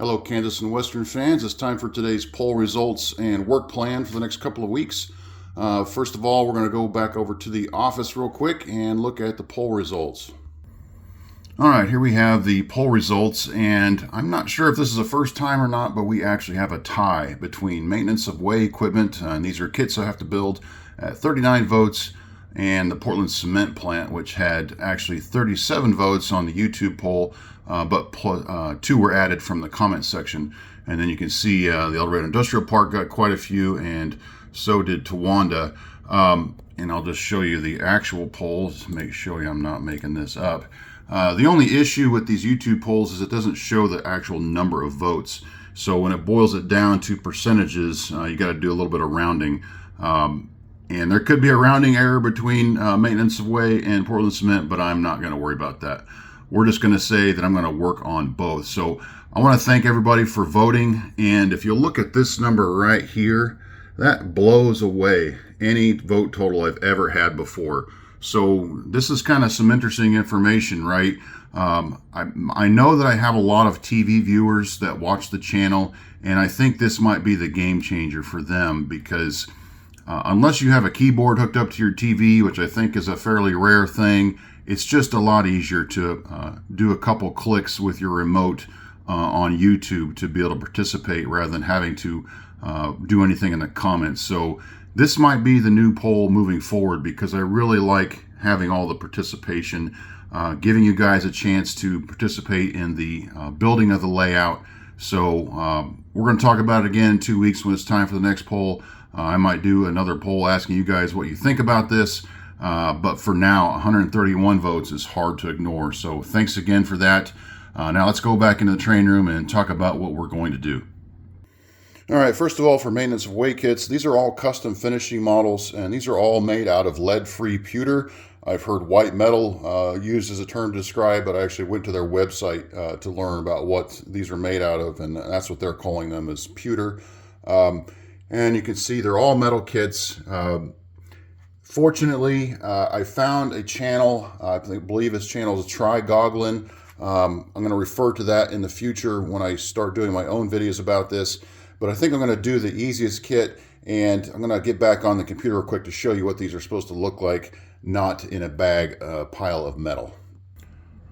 Hello, Kansas and Western fans. It's time for today's poll results and work plan for the next couple of weeks. First of all, we're going to go back over to the office real quick and look at the poll results. All right, here we have the poll results, and I'm not sure if this is the first time or not, but we actually have a tie between maintenance of way equipment, and these are kits I have to build, at 39 votes, and the Portland Cement plant, which had actually 37 votes on the YouTube poll, but 2 were added from the comment section. And then you can see the El Dorado Industrial Park got quite a few, and so did Towanda. And I'll just show you the actual polls to make sure I'm not making this up. The only issue with these YouTube polls is it doesn't show the actual number of votes. So when it boils it down to percentages, you got to do a little bit of rounding. And there could be a rounding error between maintenance of way and Portland Cement, but I'm not going to worry about that. We're just going to say that I'm going to work on both. So I want to thank everybody for voting. And if you look at this number right here, that blows away any vote total I've ever had before. So this is kind of some interesting information, right? I know that I have a lot of TV viewers that watch the channel, and I think this might be the game changer for them because unless you have a keyboard hooked up to your TV, which I think is a fairly rare thing, it's just a lot easier to do a couple clicks with your remote on YouTube to be able to participate rather than having to do anything in the comments. So this might be the new poll moving forward because I really like having all the participation, giving you guys a chance to participate in the building of the layout. So we're going to talk about it again in 2 weeks when it's time for the next poll. I might do another poll asking you guys what you think about this. But for now, 131 votes is hard to ignore. So thanks again for that. Now let's go back into the train room and talk about what we're going to do. All right, first of all, for maintenance of way kits, these are all custom finishing models, and these are all made out of lead-free pewter. I've heard white metal used as a term to describe, but I actually went to their website to learn about what these are made out of, and that's what they're calling them, is pewter. And you can see they're all metal kits. Fortunately, I found a channel, I believe this channel is Try Goglin. I'm going to refer to that in the future when I start doing my own videos about this. But I think I'm going to do the easiest kit, and I'm going to get back on the computer real quick to show you what these are supposed to look like, not in a bag pile of metal.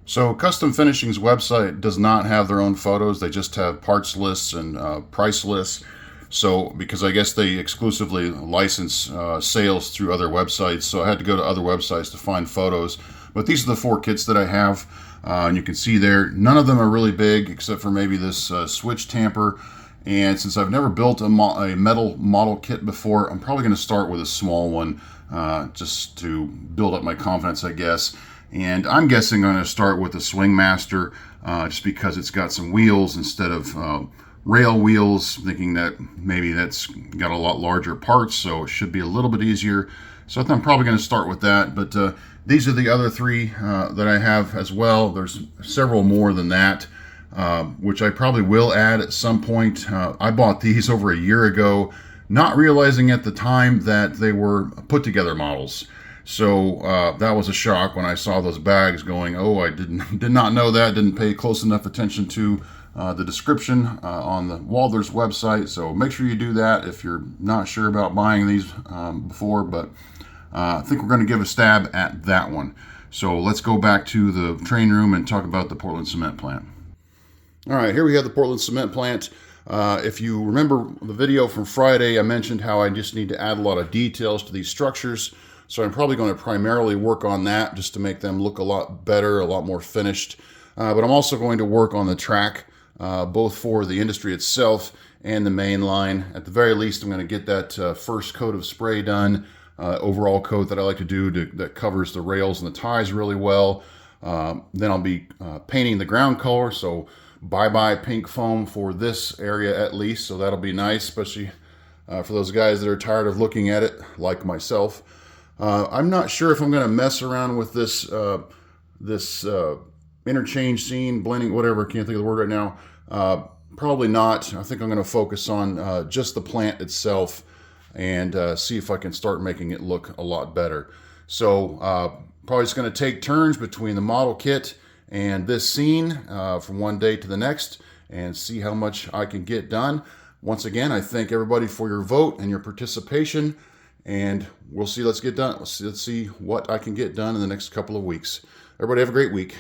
So Custom Finishing's website does not have their own photos. They just have parts lists and price lists. So because I guess they exclusively license sales through other websites, so I had to go to other websites to find photos. But these are the 4 kits that I have, and you can see there, none of them are really big except for maybe this switch tamper. And since I've never built a metal model kit before, I'm probably going to start with a small one just to build up my confidence, I guess. And I'm guessing I'm going to start with the Swing Master just because it's got some wheels instead of rail wheels, thinking that maybe that's got a lot larger parts, so it should be a little bit easier. So I think I'm probably going to start with that. But these are the other 3 that I have as well. There's several more than that. Which I probably will add at some point. I bought these over a year ago, not realizing at the time that they were put together models. So that was a shock when I saw those bags going, oh, I did not know that, didn't pay close enough attention to the description on the Walthers website. So make sure you do that if you're not sure about buying these before, but I think we're going to give a stab at that one. So let's go back to the train room and talk about the Portland Cement plant. All right, here we have the Portland Cement plant. If you remember the video from Friday, I mentioned how I just need to add a lot of details to these structures. So I'm probably going to primarily work on that just to make them look a lot better, a lot more finished. But I'm also going to work on the track, both for the industry itself and the main line. At the very least, I'm going to get that first coat of spray done, overall coat that I like to do that covers the rails and the ties really well. Then I'll be painting the ground color, so bye-bye pink foam for this area at least, so that'll be nice, especially for those guys that are tired of looking at it, like myself. I'm not sure if I'm going to mess around with this interchange scene, blending, whatever, can't think of the word right now. Probably not. I think I'm going to focus on just the plant itself and see if I can start making it look a lot better. So probably just going to take turns between the model kit and this scene from one day to the next, and see how much I can get done. Once again, I thank everybody for your vote and your participation, and we'll see. Let's see what I can get done in the next couple of weeks. Everybody have a great week.